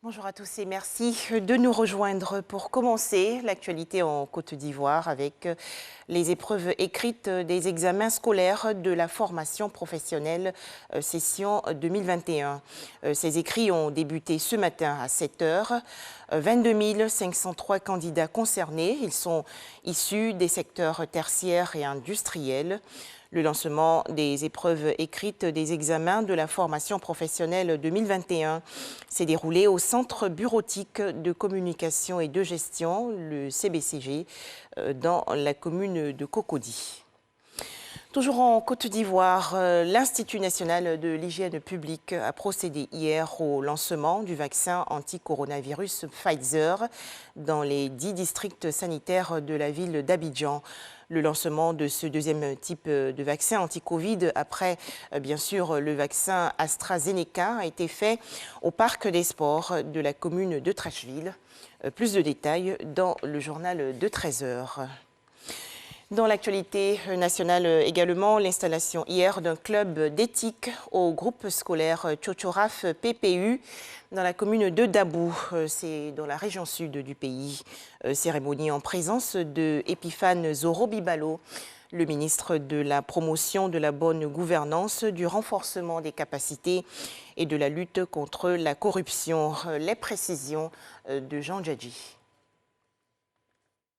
Bonjour à tous et merci de nous rejoindre pour commencer l'actualité en Côte d'Ivoire avec les épreuves écrites des examens scolaires de la formation professionnelle session 2021. Ces écrits ont débuté ce matin à 7 h. 22 503 candidats concernés. Ils sont issus des secteurs tertiaires et industriels. Le lancement des épreuves écrites des examens de la formation professionnelle 2021 s'est déroulé au Centre bureautique de communication et de gestion, le CBCG, dans la commune de Cocody. Toujours en Côte d'Ivoire, l'Institut national de l'hygiène publique a procédé hier au lancement du vaccin anti-coronavirus Pfizer dans les 10 districts sanitaires de la ville d'Abidjan. Le lancement de ce deuxième type de vaccin anti-Covid, après bien sûr le vaccin AstraZeneca, a été fait au parc des sports de la commune de Trècheville. Plus de détails dans le journal de 13 h. Dans l'actualité nationale également, l'installation hier d'un club d'éthique au groupe scolaire Tchotchoraf PPU dans la commune de Dabou, c'est dans la région sud du pays. Cérémonie en présence de Epiphane Zoro-Bibalo, le ministre de la promotion de la bonne gouvernance, du renforcement des capacités et de la lutte contre la corruption. Les précisions de Jean Djadji.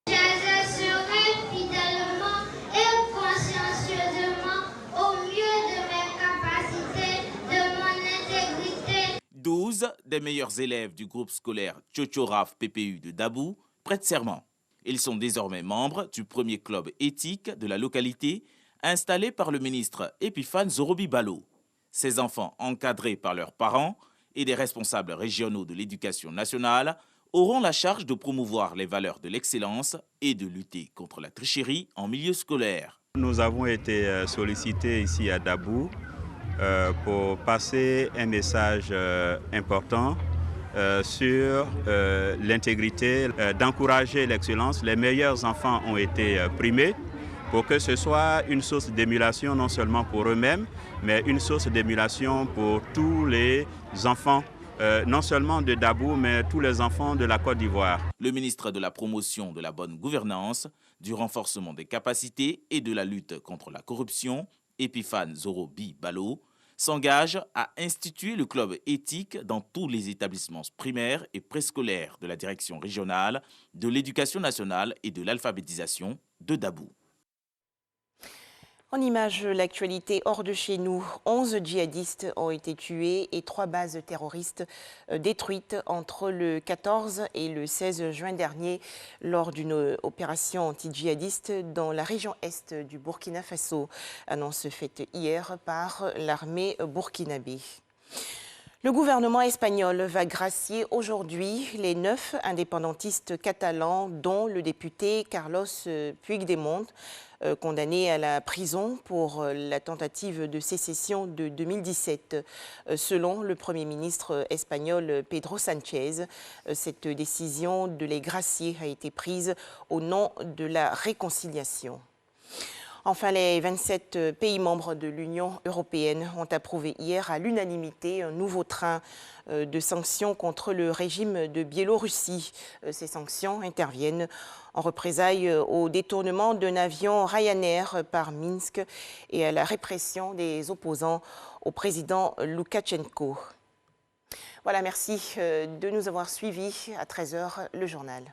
J'exercerai fidèlement et consciencieusement au mieux de mes capacités, de mon intégrité. 12 des meilleurs élèves du groupe scolaire Tchotchoraf PPU de Dabou prêtent serment. Ils sont désormais membres du premier club éthique de la localité, installé par le ministre Epiphane Zoro-Bibalo. Ces enfants, encadrés par leurs parents et des responsables régionaux de l'éducation nationale, auront la charge de promouvoir les valeurs de l'excellence et de lutter contre la tricherie en milieu scolaire. Nous avons été sollicités ici à Dabou pour passer un message important sur l'intégrité, d'encourager l'excellence. Les meilleurs enfants ont été primés pour que ce soit une source d'émulation non seulement pour eux-mêmes, mais une source d'émulation pour tous les enfants, non seulement de Dabou, mais tous les enfants de la Côte d'Ivoire. Le ministre de la promotion de la bonne gouvernance, du renforcement des capacités et de la lutte contre la corruption, Epiphane Zoro-Bibalo, s'engage à instituer le club éthique dans tous les établissements primaires et préscolaires de la direction régionale de l'éducation nationale et de l'alphabétisation de Dabou. En image, l'actualité hors de chez nous, 11 djihadistes ont été tués et 3 bases terroristes détruites entre le 14 et le 16 juin dernier lors d'une opération anti-djihadiste dans la région est du Burkina Faso. Annonce faite hier par l'armée burkinabé. Le gouvernement espagnol va gracier aujourd'hui les 9 indépendantistes catalans, dont le député Carlos Puigdemont, condamné à la prison pour la tentative de sécession de 2017. Selon le Premier ministre espagnol Pedro Sánchez, cette décision de les gracier a été prise au nom de la réconciliation. Enfin, les 27 pays membres de l'Union européenne ont approuvé hier à l'unanimité un nouveau train de sanctions contre le régime de Biélorussie. Ces sanctions interviennent en représailles au détournement d'un avion Ryanair par Minsk et à la répression des opposants au président Loukachenko. Voilà, merci de nous avoir suivis. À 13 h, le journal.